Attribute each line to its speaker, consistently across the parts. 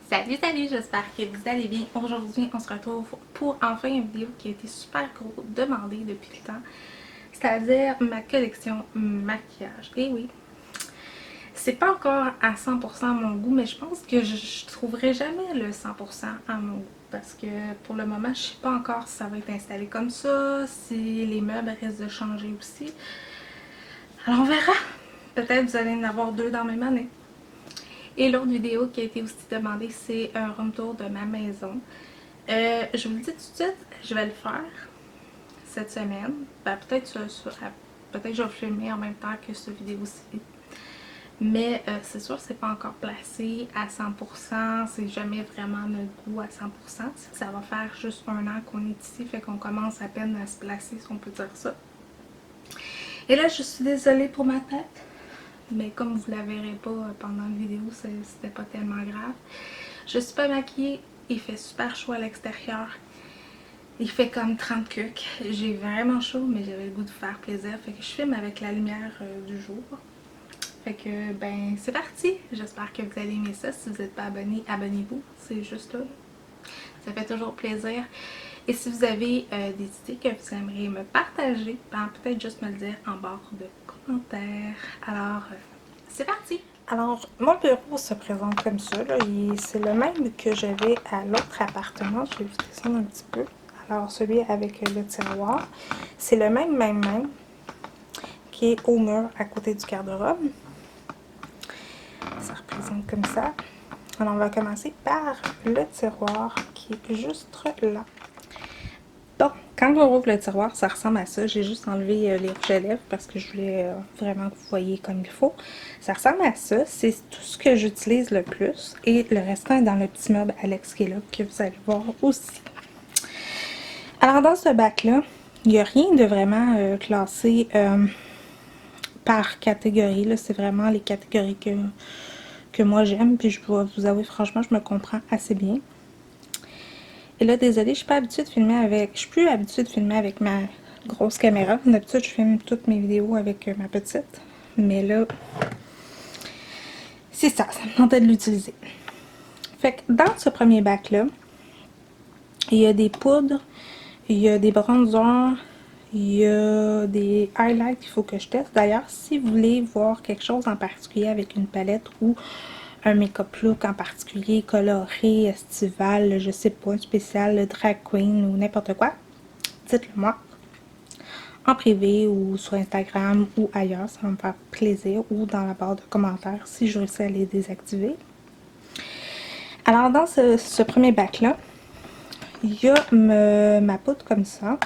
Speaker 1: Salut, salut, j'espère que vous allez bien. Aujourd'hui, on se retrouve pour enfin une vidéo qui a été super gros demandée depuis le temps. C'est-à-dire ma collection maquillage. Et oui, c'est pas encore à 100% à mon goût, mais je pense que je trouverai jamais le 100% à mon goût. Parce que pour le moment, je sais pas encore si ça va être installé comme ça, si les meubles risquent de changer aussi. Alors on verra. Peut-être vous allez en avoir deux dans la même année. Et l'autre vidéo qui a été aussi demandée, c'est un room tour de ma maison. Je vous le dis tout de suite, je vais le faire cette semaine. Ben, peut-être que je vais le filmer en même temps que cette vidéo-ci. Mais c'est sûr, c'est pas encore placé à 100%. C'est jamais vraiment notre goût à 100%. Ça va faire juste un an qu'on est ici, fait qu'on commence à peine à se placer, si on peut dire ça. Et là, je suis désolée pour ma tête. Mais comme vous la verrez pas pendant la vidéo, c'était pas tellement grave. Je suis pas maquillée, il fait super chaud à l'extérieur. Il fait comme 30 cucs. J'ai vraiment chaud, mais j'avais le goût de faire plaisir. Fait que je filme avec la lumière du jour. Fait que, ben, c'est parti. J'espère que vous allez aimer ça. Si vous n'êtes pas abonné, abonnez-vous. C'est juste là. Ça fait toujours plaisir. Et si vous avez des idées que vous aimeriez me partager, ben, peut-être juste me le dire en barre de commentaires. Alors, c'est parti! Alors, mon bureau se présente comme ça. C'est le même que j'avais à l'autre appartement. Je vais vous descendre un petit peu. Alors, celui avec le tiroir. C'est le même, qui est au mur à côté du garde-robe. Ça représente comme ça. Alors, on va commencer par le tiroir qui est juste là. Bon, quand on ouvre le tiroir, ça ressemble à ça. J'ai juste enlevé les rouges à lèvres parce que je voulais vraiment que vous voyez comme il faut. Ça ressemble à ça. C'est tout ce que j'utilise le plus. Et le restant est dans le petit meuble Alex qui est là, que vous allez voir aussi. Alors, dans ce bac-là, il n'y a rien de vraiment classé par catégorie. C'est vraiment les catégories que moi j'aime. Puis je dois vous avouer, franchement, je me comprends assez bien. Et là, désolée, je suis pas habituée de filmer avec... Je suis plus habituée de filmer avec ma grosse caméra. D'habitude, je filme toutes mes vidéos avec ma petite. Mais là, c'est ça me tentait de l'utiliser. Fait que dans ce premier bac-là, il y a des poudres, il y a des bronzers, il y a des highlights qu'il faut que je teste. D'ailleurs, si vous voulez voir quelque chose en particulier avec une palette ou un make-up look en particulier, coloré, estival, je sais pas, spécial, drag queen ou n'importe quoi, dites-le moi en privé ou sur Instagram ou ailleurs, ça va me faire plaisir, ou dans la barre de commentaires si je réussis à les désactiver. Alors dans ce premier bac là, il y a ma poudre comme ça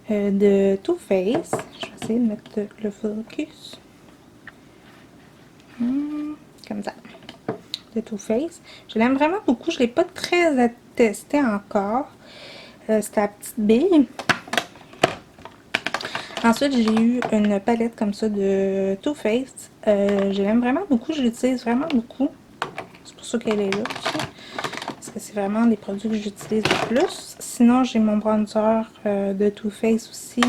Speaker 1: de Too Faced. Je vais essayer de mettre le focus comme ça, de Too Faced. Je l'aime vraiment beaucoup, je ne l'ai pas très testé encore. C'est la petite bille. Ensuite, j'ai eu une palette comme ça de Too Faced. Je l'aime vraiment beaucoup, je l'utilise vraiment beaucoup. C'est pour ça qu'elle est là aussi. Parce que c'est vraiment des produits que j'utilise le plus. Sinon, j'ai mon bronzer de Too Faced aussi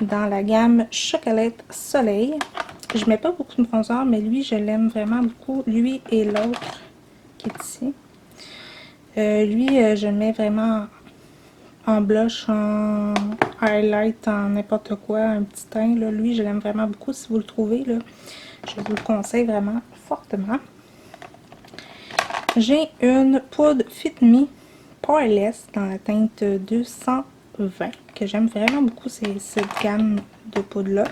Speaker 1: dans la gamme Chocolate Soleil. Je mets pas beaucoup de bronzer, mais lui, je l'aime vraiment beaucoup. Lui et l'autre qui est ici. Lui, je le mets vraiment en blush, en highlight, en n'importe quoi, un petit teint. Là. Lui, je l'aime vraiment beaucoup. Si vous le trouvez, là, je vous le conseille vraiment fortement. J'ai une poudre Fit Me Poreless dans la teinte 220 que j'aime vraiment beaucoup, c'est cette gamme de poudre-là.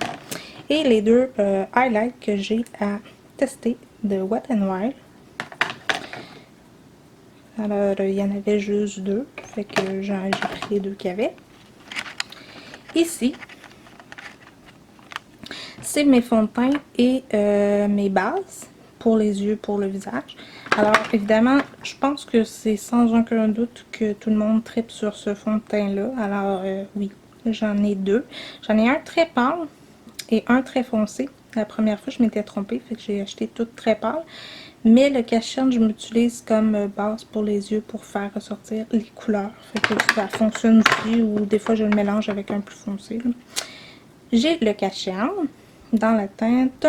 Speaker 1: Et les deux highlights que j'ai à tester de Wet n Wild. Alors, il y en avait juste deux, fait que j'ai pris les deux qu'il y avait. Ici, c'est mes fonds de teint et mes bases pour les yeux, pour le visage. Alors, évidemment, je pense que c'est sans aucun doute que tout le monde tripe sur ce fond de teint-là. Alors, oui, j'en ai deux. J'en ai un très pâle et un très foncé. La première fois, je m'étais trompée, fait que j'ai acheté tout très pâle. Mais le cache-cerne, je m'utilise comme base pour les yeux pour faire ressortir les couleurs. Fait que ça fonctionne aussi, ou des fois, je le mélange avec un plus foncé. J'ai le cache-cerne dans la teinte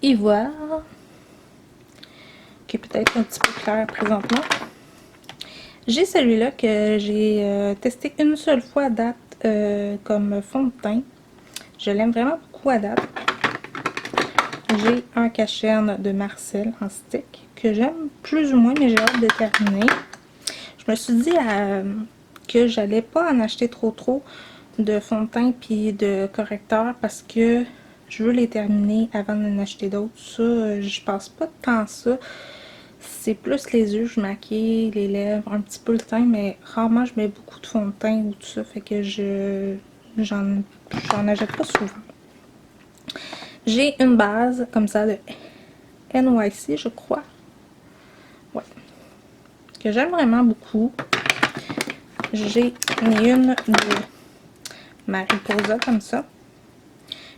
Speaker 1: Ivoire. qui est peut-être un petit peu clair présentement. J'ai celui-là que j'ai testé une seule fois à date comme fond de teint. Je l'aime vraiment beaucoup à date. J'ai un cacherne de Marcel en stick que j'aime plus ou moins, mais j'ai hâte de terminer. Je me suis dit que j'allais pas en acheter trop de fond de teint puis de correcteur parce que je veux les terminer avant d'en acheter d'autres. Ça, je passe pas tant à ça. C'est plus les yeux, je maquille, les lèvres, un petit peu le teint, mais rarement je mets beaucoup de fond de teint ou tout ça, fait que j'en achète pas souvent. J'ai une base comme ça de NYC, je crois. Ouais. Que j'aime vraiment beaucoup. J'ai une de Mariposa comme ça.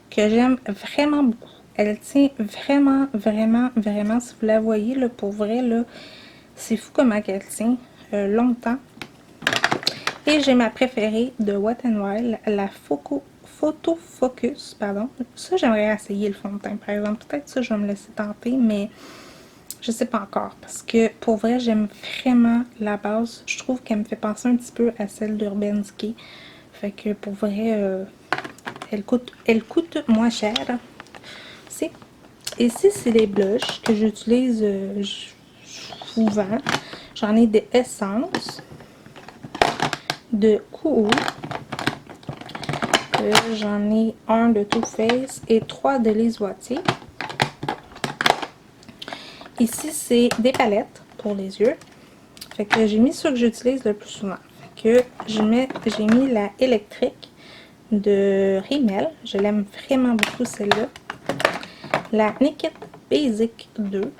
Speaker 1: Que j'aime vraiment beaucoup. Elle tient vraiment, si vous la voyez, là, pour vrai, là, c'est fou comment elle tient longtemps. Et j'ai ma préférée de Wet n Wild, la Photo Focus, pardon. Ça, j'aimerais essayer le fond de teint, par exemple. Peut-être ça, je vais me laisser tenter, mais je sais pas encore. Parce que, pour vrai, j'aime vraiment la base. Je trouve qu'elle me fait penser un petit peu à celle d'Urban Decay. Fait que, pour vrai, elle coûte moins cher. Ici, c'est les blushs que j'utilise souvent. J'en ai des essences, de Cool. J'en ai un de Too Faced et 3 de Lise Wattier. Ici, c'est des palettes pour les yeux. Fait que j'ai mis ceux que j'utilise le plus souvent. Fait que j'ai mis la électrique de Rimmel. Je l'aime vraiment beaucoup celle-là. La Naked Basic 2.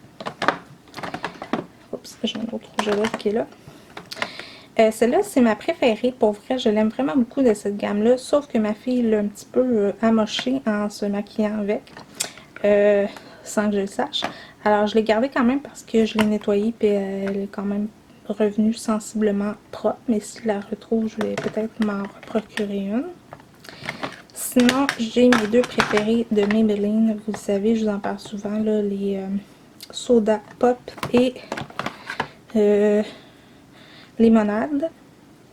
Speaker 1: Oups, j'ai un autre rouge à lèvres qui est là. Celle-là, c'est ma préférée. Pour vrai, je l'aime vraiment beaucoup de cette gamme-là. Sauf que ma fille l'a un petit peu amochée en se maquillant avec. Sans que je le sache. Alors, je l'ai gardée quand même parce que je l'ai nettoyée. Puis elle est quand même revenue sensiblement propre. Mais si je la retrouve, je vais peut-être m'en procurer une. Sinon, j'ai mes deux préférés de Maybelline. Vous le savez, je vous en parle souvent, là, les Soda Pop et Limonade.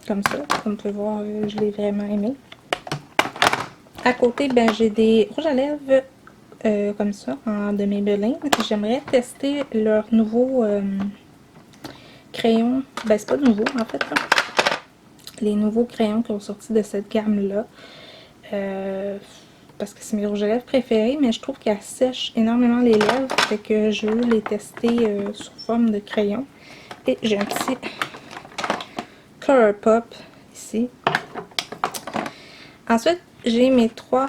Speaker 1: Comme ça, comme vous pouvez voir, je l'ai vraiment aimé. À côté, ben, j'ai des rouges à lèvres comme ça, de Maybelline. J'aimerais tester leur nouveau crayon. Ben, c'est pas nouveau, en fait, là. Les nouveaux crayons qui ont sorti de cette gamme-là. Parce que c'est mes rouges à lèvres préférés, mais je trouve qu'elles sèchent énormément les lèvres, fait que je veux les tester sous forme de crayon. Et j'ai un petit Color Pop ici. Ensuite, j'ai mes 3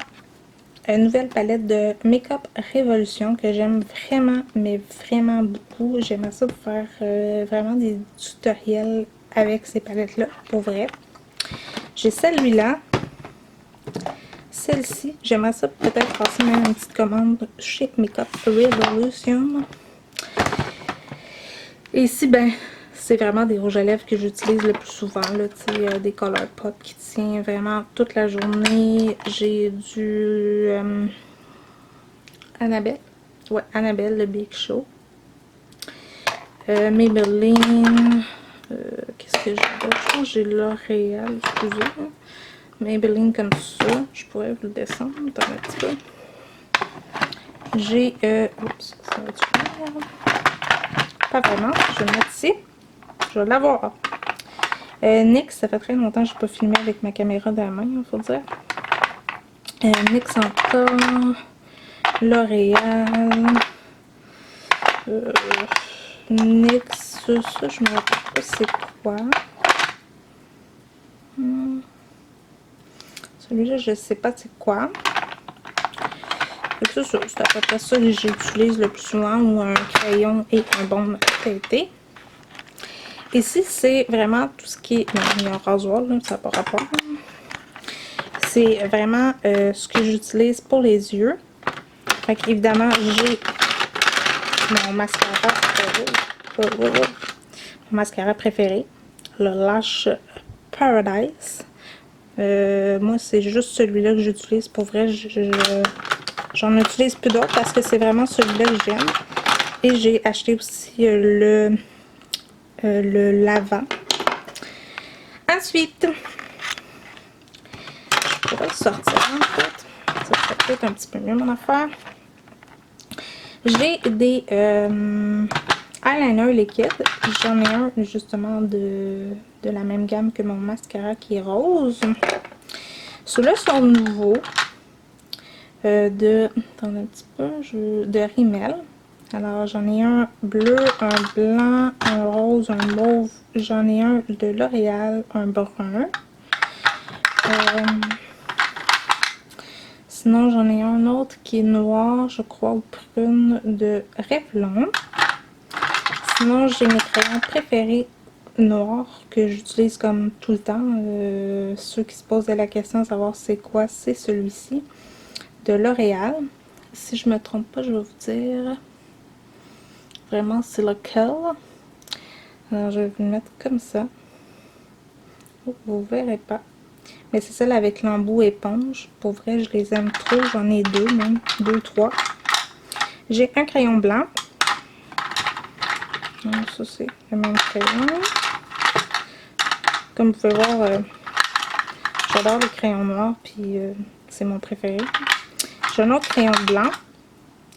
Speaker 1: nouvelles palettes de Make-up Révolution que j'aime vraiment, mais vraiment beaucoup. J'aimerais ça pour faire vraiment des tutoriels avec ces palettes-là, pour vrai. J'ai celui-là. Celle-ci, j'aimerais ça peut-être passer même une petite commande chez Make-up Revolution. Et ici, ben, c'est vraiment des rouges à lèvres que j'utilise le plus souvent, là, tu sais, des Color Pop qui tient vraiment toute la journée. J'ai du Annabelle, ouais, Annabelle, le Big Show. Maybelline, qu'est-ce que j'ai d'autre? Je pense que j'ai L'Oréal, excusez, hein. Maybelline comme ça. Je pourrais vous le descendre un petit peu. J'ai... oups, ça va être pas vraiment. Je vais le mettre ici. Je vais l'avoir. NYX, ça fait très longtemps que je n'ai pas filmé avec ma caméra de la main, il faut dire. NYX encore. L'Oréal. NYX, ça, je ne me rappelle pas c'est quoi. Celui-là, je sais pas c'est quoi. C'est ça, c'est à peu près ça que j'utilise le plus souvent, ou un crayon et un baume feuilleté. Ici, c'est vraiment tout ce qui est... Non, il y a un rasoir, là, ça n'a pas rapport. C'est vraiment ce que j'utilise pour les yeux. Fait qu'évidemment, j'ai mon mascara préféré. Mon mascara préféré, le Lash Paradise. Moi, c'est juste celui-là que j'utilise. Pour vrai, j'en utilise plus d'autres parce que c'est vraiment celui-là que j'aime. Et j'ai acheté aussi le lavant. Ensuite, je pourrais le sortir en fait. Ça serait peut-être un petit peu mieux mon affaire. J'ai des eyeliner liquide. J'en ai un justement de la même gamme que mon mascara qui est rose. Ceux-là sont nouveaux. Attendez un petit peu, de Rimmel. Alors j'en ai un bleu, un blanc, un rose, un mauve. J'en ai un de L'Oréal, un brun. Sinon j'en ai un autre qui est noir, je crois, ou prune, de Revlon. Sinon j'ai mes crayons préférés noirs que j'utilise comme tout le temps. Ceux qui se posent la question de savoir c'est quoi, c'est celui-ci de L'Oréal. Si je me trompe pas, je vais vous dire vraiment c'est lequel. Alors je vais vous le mettre comme ça. Oh, vous verrez pas. Mais c'est celle avec l'embout éponge. Pour vrai, je les aime trop. J'en ai deux même. Deux, trois. J'ai un crayon blanc. Donc, ça, c'est le même crayon. Comme vous pouvez voir, j'adore les crayons noirs. Puis c'est mon préféré. J'ai un autre crayon blanc.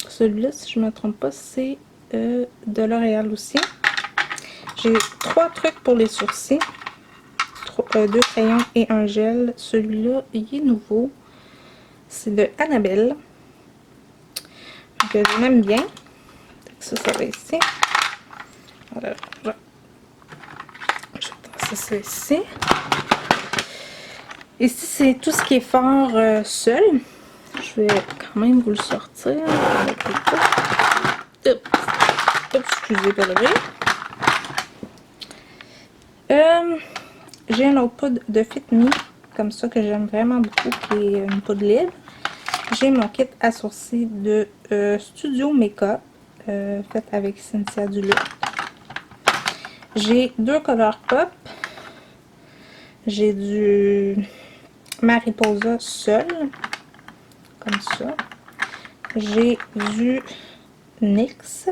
Speaker 1: Celui-là, si je ne me trompe pas, c'est de L'Oréal aussi. J'ai 3 trucs pour les sourcils. 2 crayons et un gel. Celui-là, il est nouveau. C'est de Annabelle. Donc, je l'aime bien. Ça va ici. Voilà. Je vais passer ça ici. Ici, c'est tout ce qui est fort seul. Je vais quand même vous le sortir. Excusez pour le bruit. J'ai une autre poudre de Fit Me, comme ça, que j'aime vraiment beaucoup, qui est une poudre libre. J'ai mon kit à sourcils de Studio Makeup, fait avec Cynthia Duluth. J'ai 2 Color Pop. J'ai du Mariposa seul, comme ça. J'ai du NYX.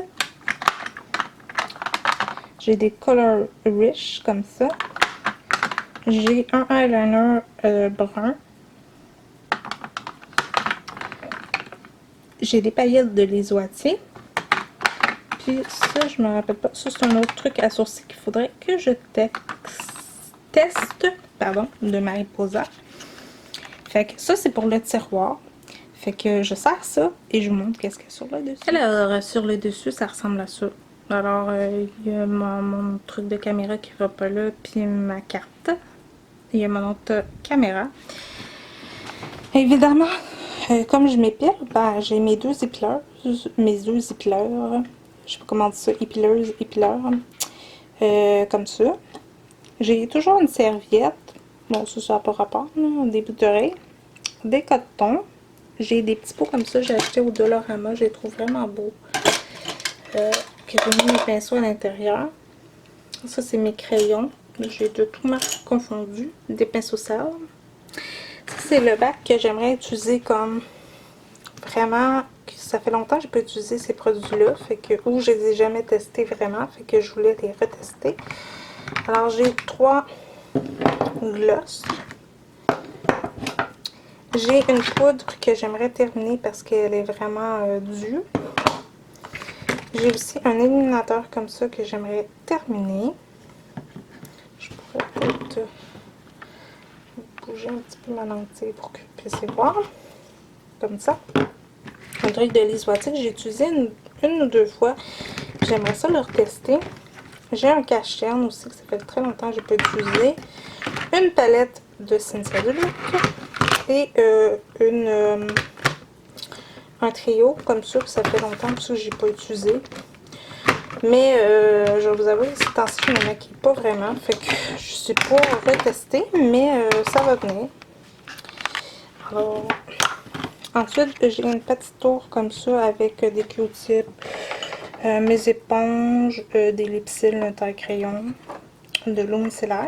Speaker 1: J'ai des Color Rich, comme ça. J'ai un eyeliner brun. J'ai des paillettes de Lisoitier. Puis ça, je me rappelle pas. Ça, c'est un autre truc à sourcils qu'il faudrait que je teste. Pardon, de Mariposa. Fait que ça, c'est pour le tiroir. Fait que je sers ça et je vous montre qu'est-ce qu'il y a sur le dessus. Alors, sur le dessus, ça ressemble à ça. Alors, il y a mon truc de caméra qui va pas là, puis ma carte. Il y a mon autre caméra. Évidemment, comme je m'épile, ben, j'ai mes deux épileurs. Mes deux épileurs. Je sais pas comment dire ça. Épileurs. Comme ça. J'ai toujours une serviette. Bon, ça n'a pas rapport. Là, des bouts d'oreilles. Des cotons. J'ai des petits pots comme ça. J'ai acheté au Dollarama. Je les trouve vraiment beaux. Que j'ai mis mes pinceaux à l'intérieur. Ça, c'est mes crayons. J'ai de tout marques confondues. Des pinceaux sel. Ça, c'est le bac que j'aimerais utiliser comme vraiment. Ça fait longtemps que je peux utiliser ces produits-là. Fait que, ou je les ai jamais testés vraiment. Fait que je voulais les retester. Alors, j'ai 3 gloss. J'ai une poudre que j'aimerais terminer parce qu'elle est vraiment due. J'ai aussi un éliminateur comme ça que j'aimerais terminer. Je pourrais peut-être bouger un petit peu ma lentille pour que vous puissiez voir. Comme ça. Un truc de Lisoitier que j'ai utilisé une ou deux fois. J'aimerais ça le retester. J'ai un cache-cerne aussi que ça fait très longtemps que je peux utiliser. Une palette de Cynthia Duluth. Et un trio comme ça que ça fait longtemps que j'ai pas utilisé. Mais je vais vous avouer, ces temps-ci, je me maquille pas vraiment. Fait que je sais pas retester, mais ça va venir. Alors, ensuite, j'ai une petite tour comme ça avec des Q-tips, mes éponges, des lipsils, un taille-crayon, de l'eau micellaire.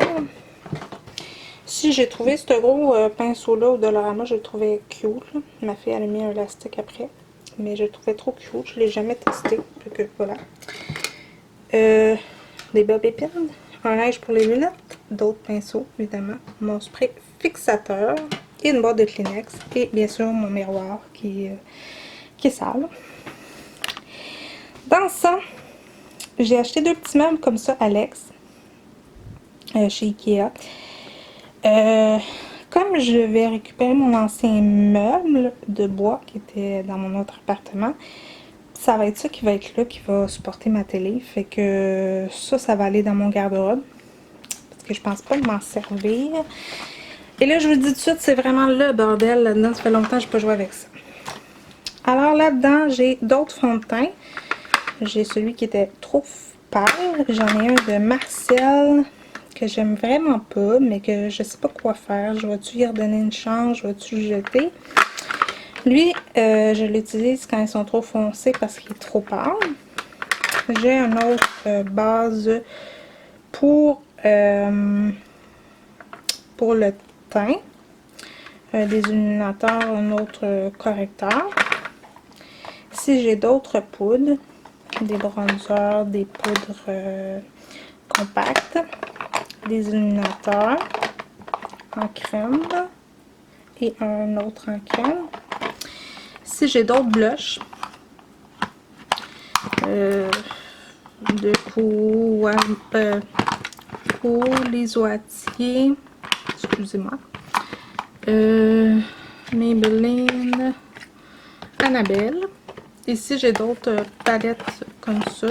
Speaker 1: Si j'ai trouvé ce gros pinceau-là au Dollarama, je le trouvais cute. Là. Ma fille, elle a mis un élastique après. mais je le trouvais trop cute. Je ne l'ai jamais testé. Donc voilà. Des bobs épines, un linge pour les lunettes, d'autres pinceaux, évidemment, mon spray fixateur et une boîte de Kleenex. Et bien sûr, mon miroir qui est sale. Dans ça, j'ai acheté 2 petits meubles comme ça, Alex, chez Ikea. Comme je vais récupérer mon ancien meuble de bois qui était dans mon autre appartement, ça va être ça qui va être là, qui va supporter ma télé. Fait que ça va aller dans mon garde-robe. Parce que je pense pas m'en servir. Et là, je vous dis tout de suite, c'est vraiment le bordel là-dedans. Ça fait longtemps que je n'ai pas joué avec ça. Alors là-dedans, j'ai d'autres fonds de teint. J'ai celui qui était trop pâle. J'en ai un de Marcel que j'aime vraiment pas, mais que je sais pas quoi faire. Je vais-tu y redonner une chance? Je vais-tu le jeter? Lui, je l'utilise quand ils sont trop foncés parce qu'il est trop pâle. J'ai un autre base pour le teint. Des illuminateurs, un autre correcteur. Ici, j'ai d'autres poudres. Des bronzers, des poudres compactes. Des illuminateurs en crème. Et un autre en crème. Ici, j'ai d'autres blushs. Pour les oatiers. Excusez-moi. Maybelline. Annabelle. Ici, j'ai d'autres palettes comme ça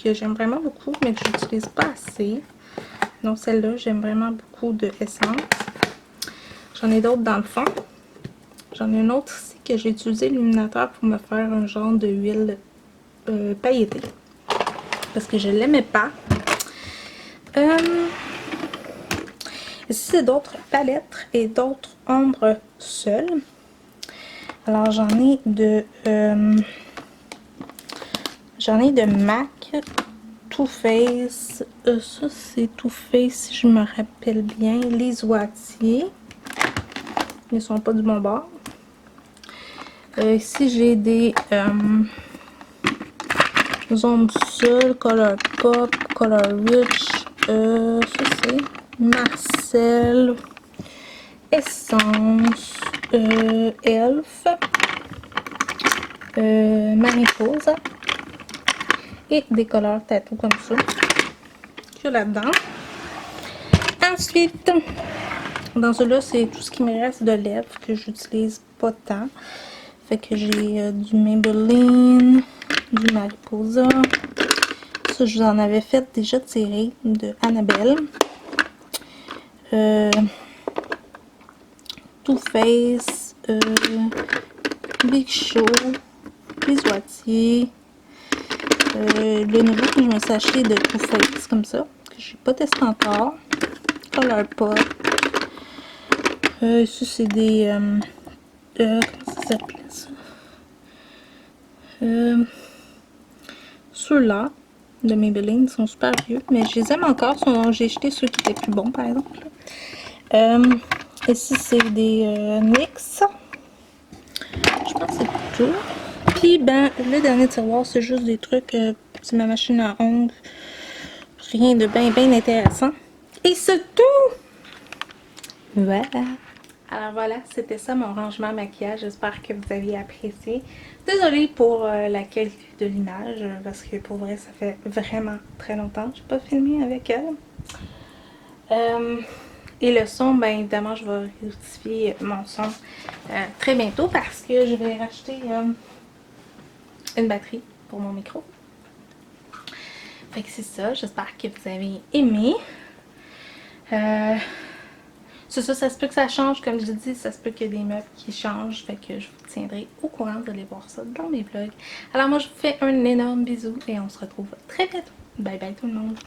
Speaker 1: que j'aime vraiment beaucoup, mais que j'utilise pas assez. Donc, celle-là, j'aime vraiment beaucoup de essence. J'en ai d'autres dans le fond. J'en ai une autre ici que j'ai utilisé l'illuminateur pour me faire un genre de huile pailletée. Parce que je l'aimais pas. Ici, c'est d'autres palettes et d'autres ombres seules. Alors, j'en ai de MAC, Too Faced. Ça, c'est Too Faced, si je me rappelle bien. Les oatiers. Ils ne sont pas du bon bord. Ici, j'ai des ombres seules, Color Pop, Color Rich. Ça, c'est Marcel, Essence, Elf, Mariposa et des couleurs tatou comme ça que là-dedans. Ensuite, dans ceux-là, c'est tout ce qui me reste de lèvres que j'utilise pas tant. Fait que j'ai du Maybelline, du Mariposa. Ça, je vous en avais fait déjà tirer de Annabelle. Too Faced, Big Show, les oatiers. Le nouveau que je me suis acheté de Too Faced, comme ça, que je n'ai pas testé encore. Color Pop. Ici, c'est des... comment ça s'appelle ça? Ceux-là, de Maybelline, sont super vieux, mais je les aime encore. J'ai acheté ceux qui étaient plus bons, par exemple. Ici, c'est des NYX. Je pense que c'est tout. Puis, ben, le dernier tiroir, c'est juste des trucs. C'est ma machine à ongles. Rien de bien intéressant. Et c'est tout! Voilà. Alors voilà, c'était ça mon rangement maquillage. J'espère que vous aviez apprécié. Désolée pour la qualité de l'image, parce que pour vrai, ça fait vraiment très longtemps que je n'ai pas filmé avec elle. Et le son, bien évidemment, je vais rectifier mon son très bientôt parce que je vais racheter une batterie pour mon micro. Fait que c'est ça, j'espère que vous avez aimé. C'est ça, ça se peut que ça change, comme je dis, ça se peut qu'il y ait des meubles qui changent, fait que je vous tiendrai au courant, vous allez voir ça dans mes vlogs. Alors moi je vous fais un énorme bisou et on se retrouve très bientôt. Bye bye tout le monde!